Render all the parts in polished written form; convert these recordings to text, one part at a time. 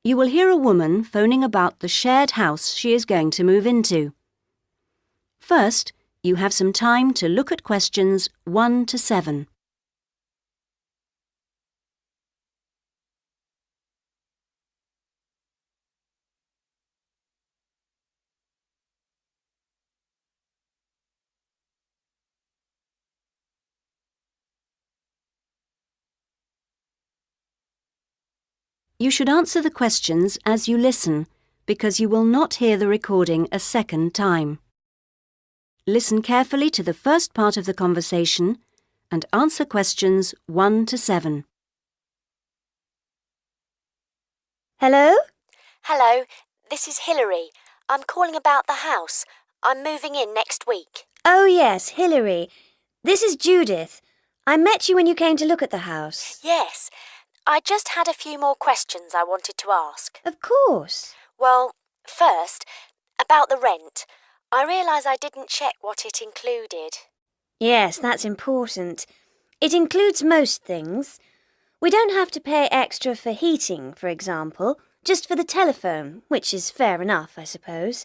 You will hear a woman phoning about the shared house she is going to move into. First, you have some time to look at questions 1 to 7. You should answer the questions as you listen, because you will not hear the recording a second time. Listen carefully to the first part of the conversation and answer questions 1 to 7. Hello? Hello, this is Hilary. I'm calling about the house. I'm moving in next week. Oh, yes, Hilary. This is Judith. I met you when you came to look at the house. Yes, I just had a few more questions I wanted to ask. Of course. Well, first, about the rent. I realise I didn't check what it included. Yes, that's important. It includes most things. We don't have to pay extra for heating, for example, just for the telephone, which is fair enough, I suppose.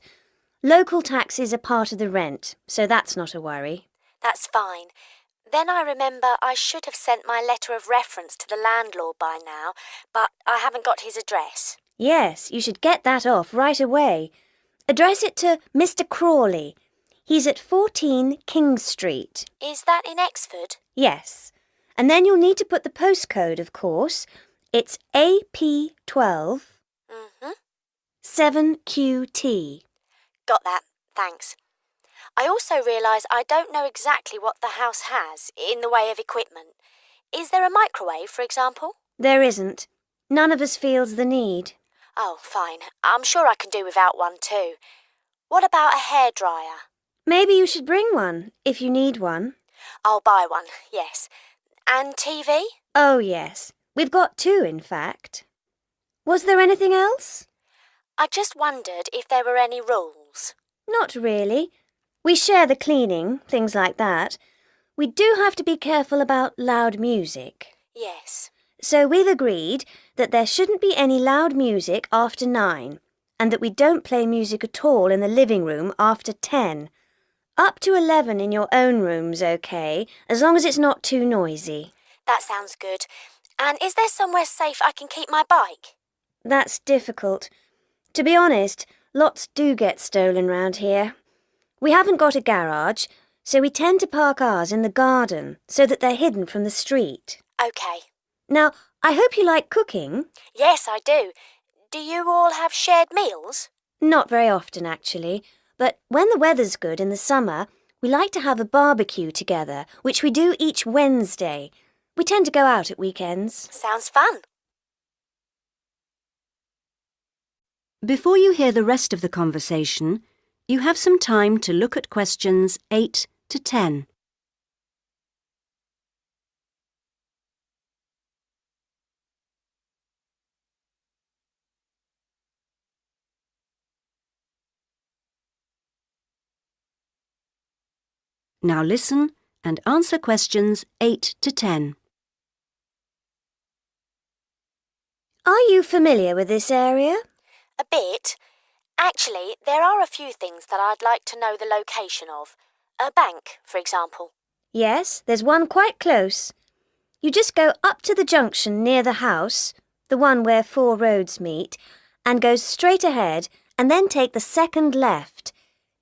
Local taxes are part of the rent, so that's not a worry. That's fine. Then I remember I should have sent my letter of reference to the landlord by now, but I haven't got his address. Yes, you should get that off right away. Address it to Mr. Crawley. He's at 14 King Street. Is that in Exford? Yes. And then you'll need to put the postcode, of course. It's AP12 7QT. Got that, thanks. I also realise I don't know exactly what the house has in the way of equipment. Is there a microwave, for example? There isn't. None of us feels the need. Oh, fine. I'm sure I can do without one too. What about a hairdryer? Maybe you should bring one, if you need one. I'll buy one, yes. And TV? Oh, yes. We've got 2, in fact. Was there anything else? I just wondered if there were any rules. Not really. We share the cleaning, things like that. We do have to be careful about loud music. Yes. So we've agreed that there shouldn't be any loud music after 9, and that we don't play music at all in the living room after 10. Up to 11 in your own room's okay, as long as it's not too noisy. That sounds good. And is there somewhere safe I can keep my bike? That's difficult. To be honest, lots do get stolen round here. We haven't got a garage, so we tend to park ours in the garden so that they're hidden from the street. OK. Now, I hope you like cooking. Yes, I do. Do you all have shared meals? Not very often, actually. But when the weather's good in the summer, we like to have a barbecue together, which we do each Wednesday. We tend to go out at weekends. Sounds fun. Before you hear the rest of the conversation, you have some time to look at questions 8 to 10. Now listen and answer questions 8 to 10. Are you familiar with this area? A bit. Actually, there are a few things that I'd like to know the location of. A bank, for example. Yes, there's one quite close. You just go up to the junction near the house, the one where 4 roads meet, and go straight ahead and then take the second left.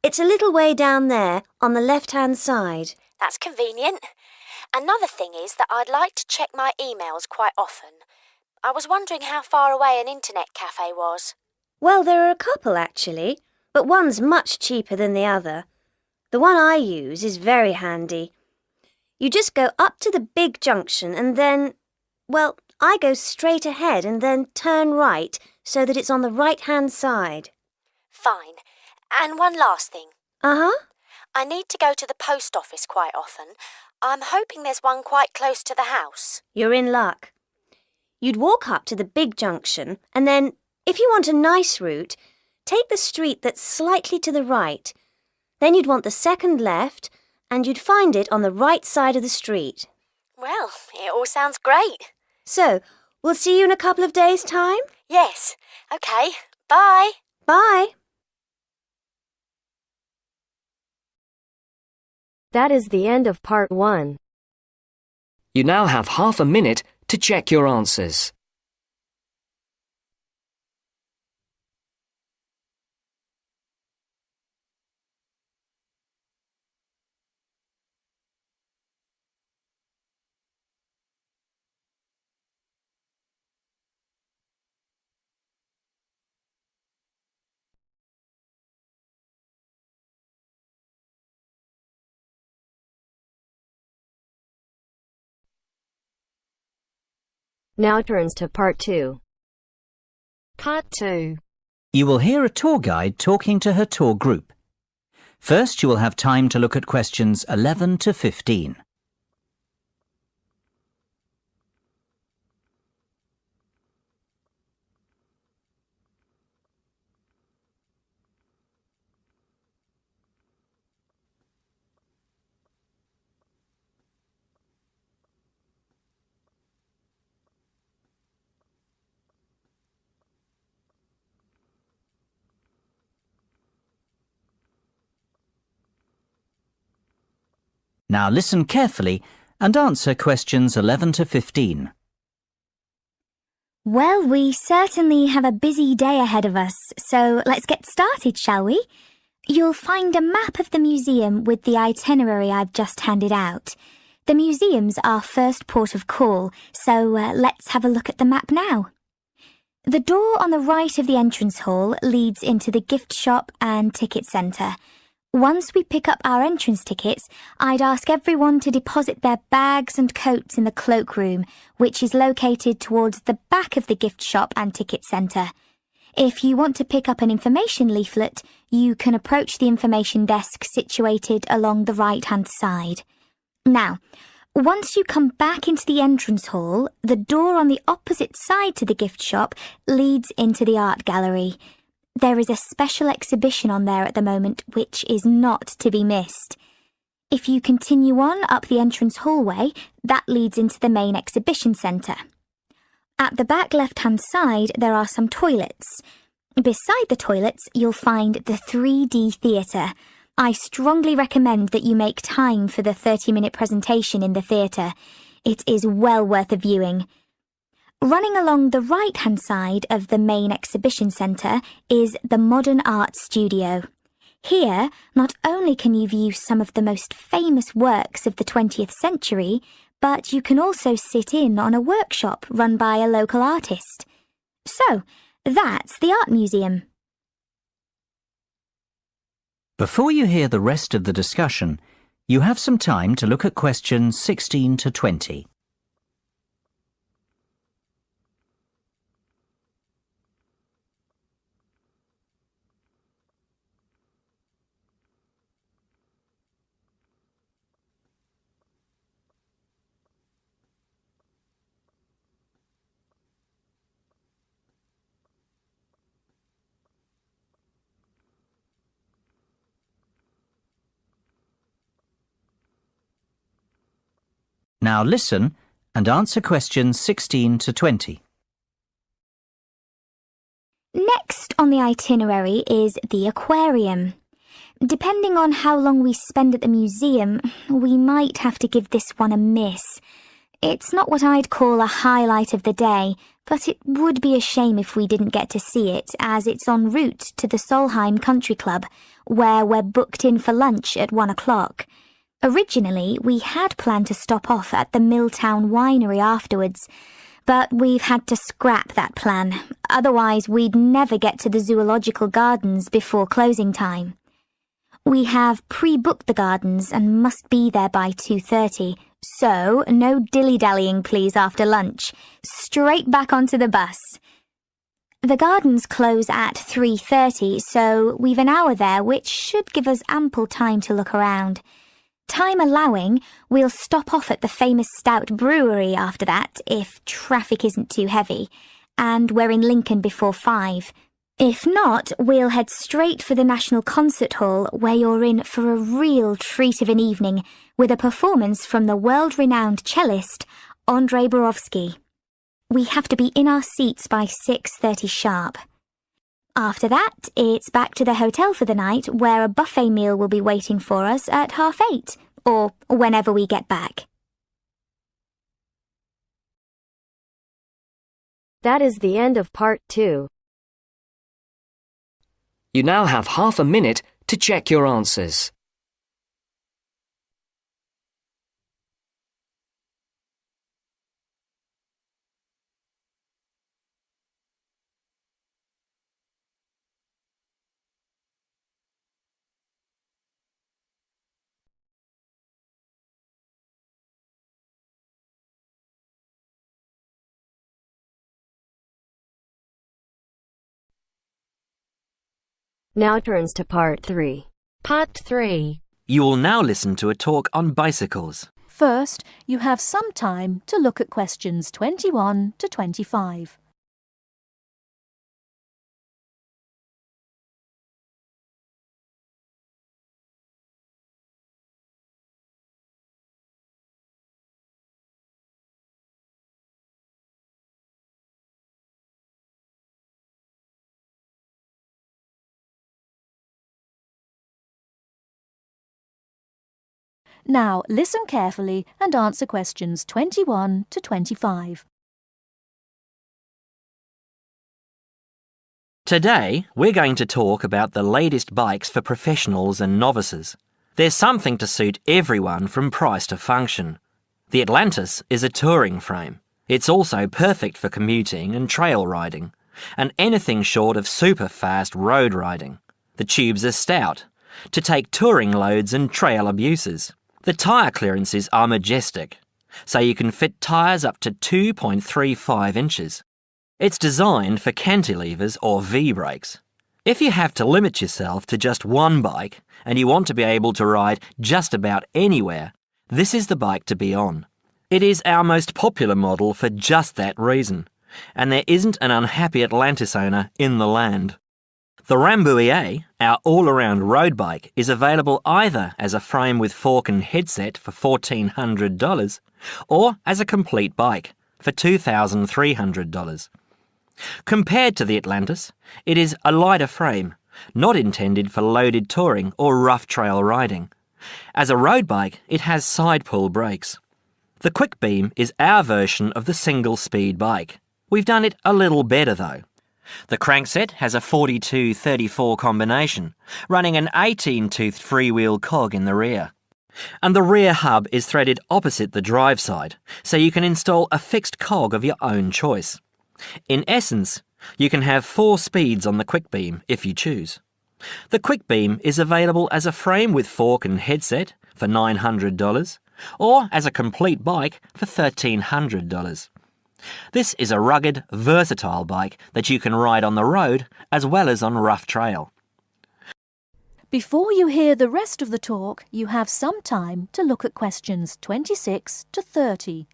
It's a little way down there on the left-hand side. That's convenient. Another thing is that I'd like to check my emails quite often. I was wondering how far away an internet cafe was. Well, there are a couple, actually, but one's much cheaper than the other. The one I use is very handy. You just go up to the big junction and then, well, I go straight ahead and then turn right so that it's on the right-hand side. Fine. And one last thing. Uh-huh. I need to go to the post office quite often. I'm hoping there's one quite close to the house. You're in luck. You'd walk up to the big junction and then, if you want a nice route, take the street that's slightly to the right. Then you'd want the second left and you'd find it on the right side of the street. Well, it all sounds great. So, we'll see you in a couple of days' time? Yes. OK. Bye. Bye. That is the end of part 1. You now have half a minute to check your answers. Now turns to part 2. Part 2. You will hear a tour guide talking to her tour group. First, you will have time to look at questions 11 to 15. Now listen carefully and answer questions 11 to 15. Well, we certainly have a busy day ahead of us, so let's get started, shall we? You'll find a map of the museum with the itinerary I've just handed out. The museum's our first port of call, so let's have a look at the map now. The door on the right of the entrance hall leads into the gift shop and ticket centre. Once we pick up our entrance tickets, I'd ask everyone to deposit their bags and coats in the cloakroom, which is located towards the back of the gift shop and ticket centre. If you want to pick up an information leaflet, you can approach the information desk situated along the right-hand side. Now, once you come back into the entrance hall, the door on the opposite side to the gift shop leads into the art gallery. There is a special exhibition on there at the moment which is not to be missed. If you continue on up the entrance hallway, that leads into the main exhibition centre. At the back left-hand side, there are some toilets. Beside the toilets, you'll find the 3D theatre. I strongly recommend that you make time for the 30-minute presentation in the theatre. It is well worth a viewing. Running along the right-hand side of the main exhibition centre is the Modern Art Studio. Here, not only can you view some of the most famous works of the 20th century, but you can also sit in on a workshop run by a local artist. So, that's the art museum. Before you hear the rest of the discussion, you have some time to look at questions 16 to 20. Now listen and answer questions 16 to 20. Next on the itinerary is the aquarium. Depending on how long we spend at the museum, we might have to give this one a miss. It's not what I'd call a highlight of the day, but it would be a shame if we didn't get to see it, as it's en route to the Solheim Country Club, where we're booked in for lunch at 1 o'clock. Originally, we had planned to stop off at the Milltown Winery afterwards, but we've had to scrap that plan. Otherwise, we'd never get to the Zoological Gardens before closing time. We have pre-booked the gardens and must be there by 2:30, so no dilly-dallying please after lunch. Straight back onto the bus. The gardens close at 3:30, so we've an hour there, which should give us ample time to look around. Time allowing, we'll stop off at the famous Stout Brewery after that, if traffic isn't too heavy, and we're in Lincoln before 5. If not, we'll head straight for the National Concert Hall, where you're in for a real treat of an evening, with a performance from the world-renowned cellist, Andrei Borovsky. We have to be in our seats by 6:30 sharp. After that, it's back to the hotel for the night, where a buffet meal will be waiting for us at 8:30, or whenever we get back. That is the end of part 2. You now have half a minute to check your answers. Now turns to part 3. Part 3. You will now listen to a talk on bicycles. First, you have some time to look at questions 21 to 25. Now, listen carefully and answer questions 21 to 25. Today, we're going to talk about the latest bikes for professionals and novices. There's something to suit everyone from price to function. The Atlantis is a touring frame. It's also perfect for commuting and trail riding, and anything short of super fast road riding. The tubes are stout, to take touring loads and trail abuses. The tyre clearances are majestic, so you can fit tyres up to 2.35 inches. It's designed for cantilevers or V-brakes. If you have to limit yourself to just one bike and you want to be able to ride just about anywhere, this is the bike to be on. It is our most popular model for just that reason, and there isn't an unhappy Atlantis owner in the land. The Rambouillet, our all-around road bike, is available either as a frame with fork and headset for $1,400 or as a complete bike for $2,300. Compared to the Atlantis, it is a lighter frame, not intended for loaded touring or rough trail riding. As a road bike, it has side-pull brakes. The Quick Beam is our version of the single-speed bike. We've done it a little better though. The crankset has a 42-34 combination, running an 18-toothed freewheel cog in the rear. And the rear hub is threaded opposite the drive side, so you can install a fixed cog of your own choice. In essence, you can have 4 speeds on the Quick Beam if you choose. The Quick Beam is available as a frame with fork and headset for $900, or as a complete bike for $1,300. This is a rugged, versatile bike that you can ride on the road as well as on rough trail. Before you hear the rest of the talk, you have some time to look at questions 26 to 30.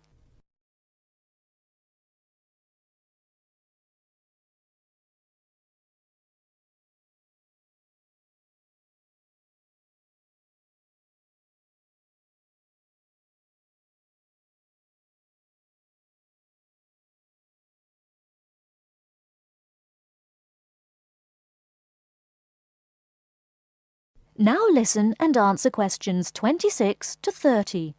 Now listen and answer questions 26 to 30.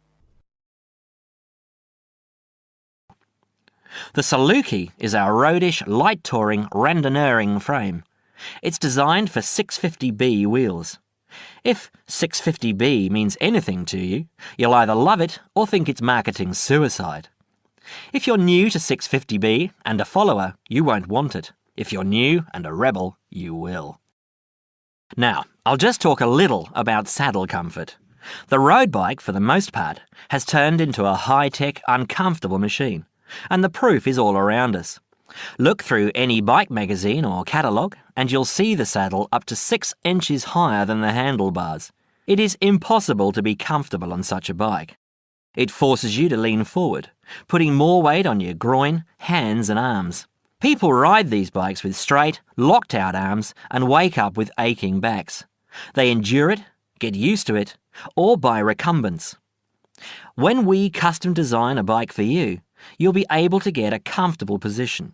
The Saluki is our roadish, light touring, randonneuring frame. It's designed for 650B wheels. If 650B means anything to you, you'll either love it or think it's marketing suicide. If you're new to 650B and a follower, you won't want it. If you're new and a rebel, you will. Now, I'll just talk a little about saddle comfort. The road bike, for the most part, has turned into a high-tech, uncomfortable machine, and the proof is all around us. Look through any bike magazine or catalogue, and you'll see the saddle up to 6 inches higher than the handlebars. It is impossible to be comfortable on such a bike. It forces you to lean forward, putting more weight on your groin, hands and arms. People ride these bikes with straight, locked-out arms and wake up with aching backs. They endure it, get used to it, or buy recumbents. When we custom design a bike for you, you'll be able to get a comfortable position.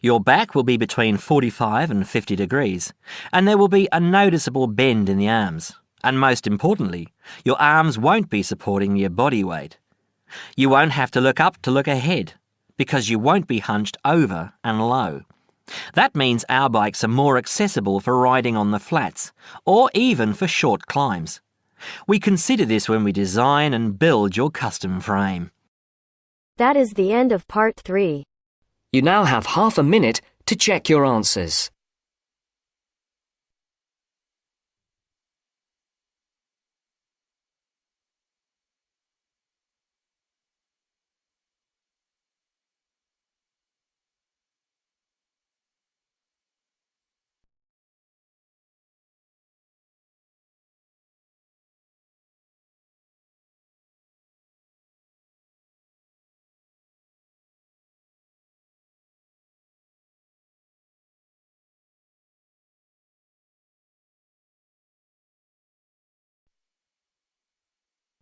Your back will be between 45 and 50 degrees, and there will be a noticeable bend in the arms. And most importantly, your arms won't be supporting your body weight. You won't have to look up to look ahead, because you won't be hunched over and low. That means our bikes are more accessible for riding on the flats, or even for short climbs. We consider this when we design and build your custom frame. That is the end of part 3. You now have half a minute to check your answers.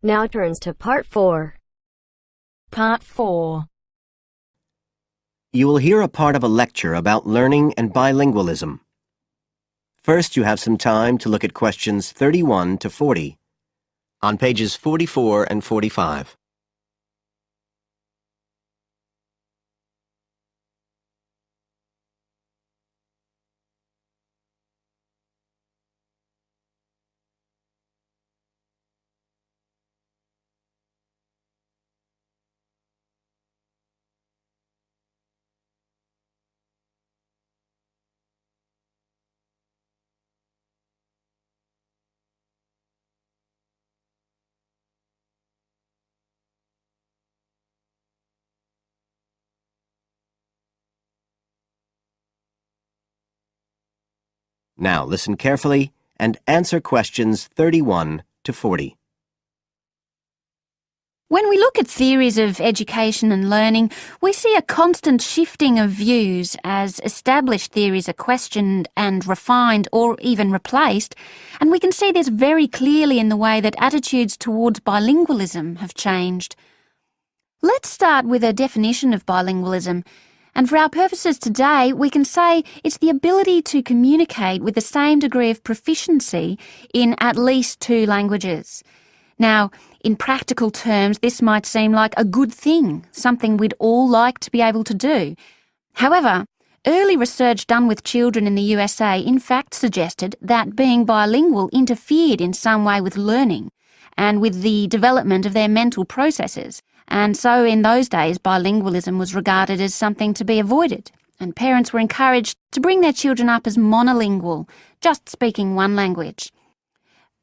Now turns to part 4. Part 4. You will hear a part of a lecture about learning and bilingualism. First, you have some time to look at questions 31 to 40 on pages 44 and 45. Now listen carefully and answer questions 31 to 40. When we look at theories of education and learning, we see a constant shifting of views as established theories are questioned and refined or even replaced, and we can see this very clearly in the way that attitudes towards bilingualism have changed. Let's start with a definition of bilingualism. And for our purposes today, we can say it's the ability to communicate with the same degree of proficiency in at least 2 languages. Now, in practical terms, this might seem like a good thing, something we'd all like to be able to do. However, early research done with children in the USA in fact suggested that being bilingual interfered in some way with learning and with the development of their mental processes. And so in those days, bilingualism was regarded as something to be avoided, and parents were encouraged to bring their children up as monolingual, just speaking one language.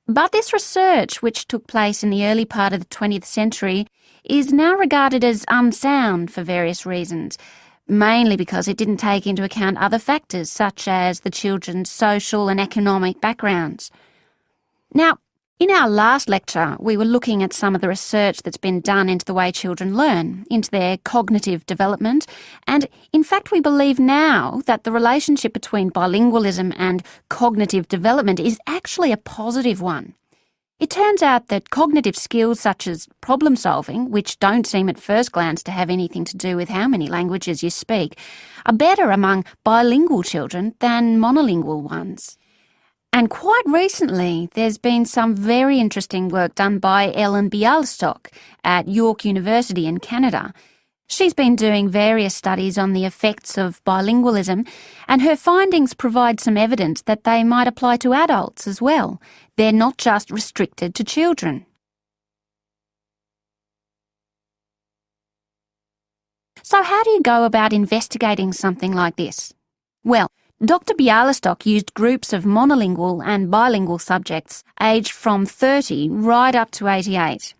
But this research, which took place in the early part of the 20th century, is now regarded as unsound for various reasons, mainly because it didn't take into account other factors such as the children's social and economic backgrounds. Now, in our last lecture, we were looking at some of the research that's been done into the way children learn, into their cognitive development, and in fact we believe now that the relationship between bilingualism and cognitive development is actually a positive one. It turns out that cognitive skills such as problem solving, which don't seem at first glance to have anything to do with how many languages you speak, are better among bilingual children than monolingual ones. And quite recently, there's been some very interesting work done by Ellen Bialystok at York University in Canada. She's been doing various studies on the effects of bilingualism, and her findings provide some evidence that they might apply to adults as well. They're not just restricted to children. So how do you go about investigating something like this? Well, Dr. Bialystok used groups of monolingual and bilingual subjects aged from 30 right up to 88.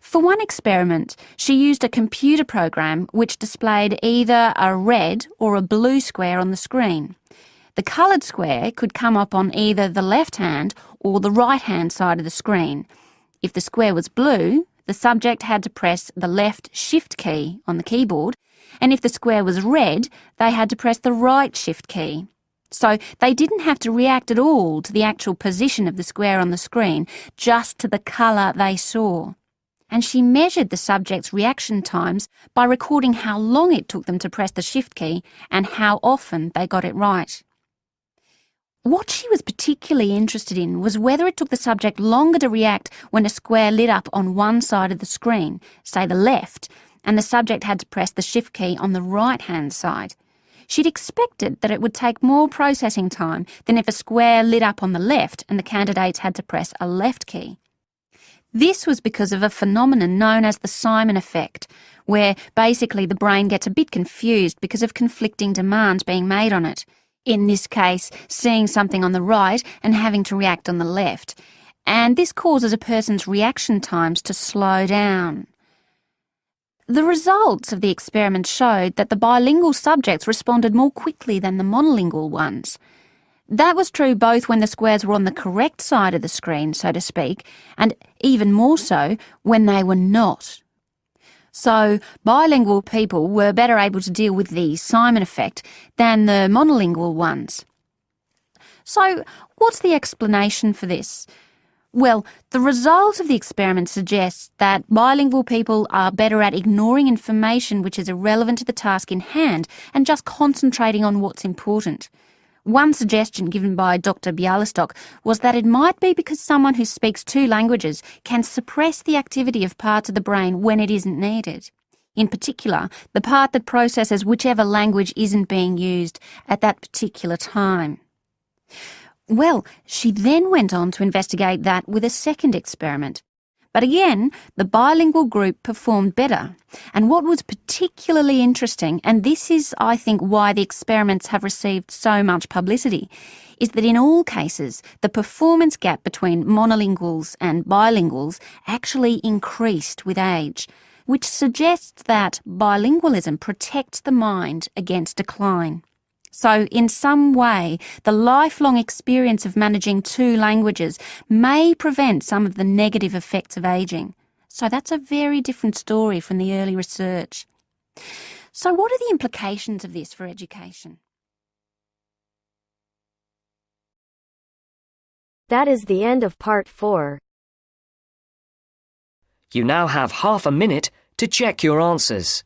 For one experiment, she used a computer program which displayed either a red or a blue square on the screen. The coloured square could come up on either the left-hand or the right-hand side of the screen. If the square was blue, the subject had to press the left Shift key on the keyboard, and if the square was red, they had to press the right Shift key. So they didn't have to react at all to the actual position of the square on the screen, just to the colour they saw. and she measured the subject's reaction times by recording how long it took them to press the shift key and how often they got it right. What she was particularly interested in was whether it took the subject longer to react when a square lit up on one side of the screen, say the left, and the subject had to press the shift key on the right-hand side. She'd expected that it would take more processing time than if a square lit up on the left and the candidates had to press a left key. This was because of a phenomenon known as the Simon effect, where basically the brain gets a bit confused because of conflicting demands being made on it. In this case, seeing something on the right and having to react on the left. And this causes a person's reaction times to slow down. The results of the experiment showed that the bilingual subjects responded more quickly than the monolingual ones. That was true both when the squares were on the correct side of the screen, so to speak, and even more so when they were not. So, bilingual people were better able to deal with the Simon effect than the monolingual ones. So, what's the explanation for this? Well, the result of the experiment suggests that bilingual people are better at ignoring information which is irrelevant to the task in hand and just concentrating on what's important. One suggestion given by Dr. Bialystok was that it might be because someone who speaks two languages can suppress the activity of parts of the brain when it isn't needed. In particular, the part that processes whichever language isn't being used at that particular time. Well, she then went on to investigate that with a second experiment. But again, the bilingual group performed better. And what was particularly interesting, and this is, I think, why the experiments have received so much publicity, is that in all cases, the performance gap between monolinguals and bilinguals actually increased with age, which suggests that bilingualism protects the mind against decline. So, in some way, the lifelong experience of managing two languages may prevent some of the negative effects of ageing. So that's a very different story from the early research. So what are the implications of this for education? That is the end of part 4. You now have half a minute to check your answers.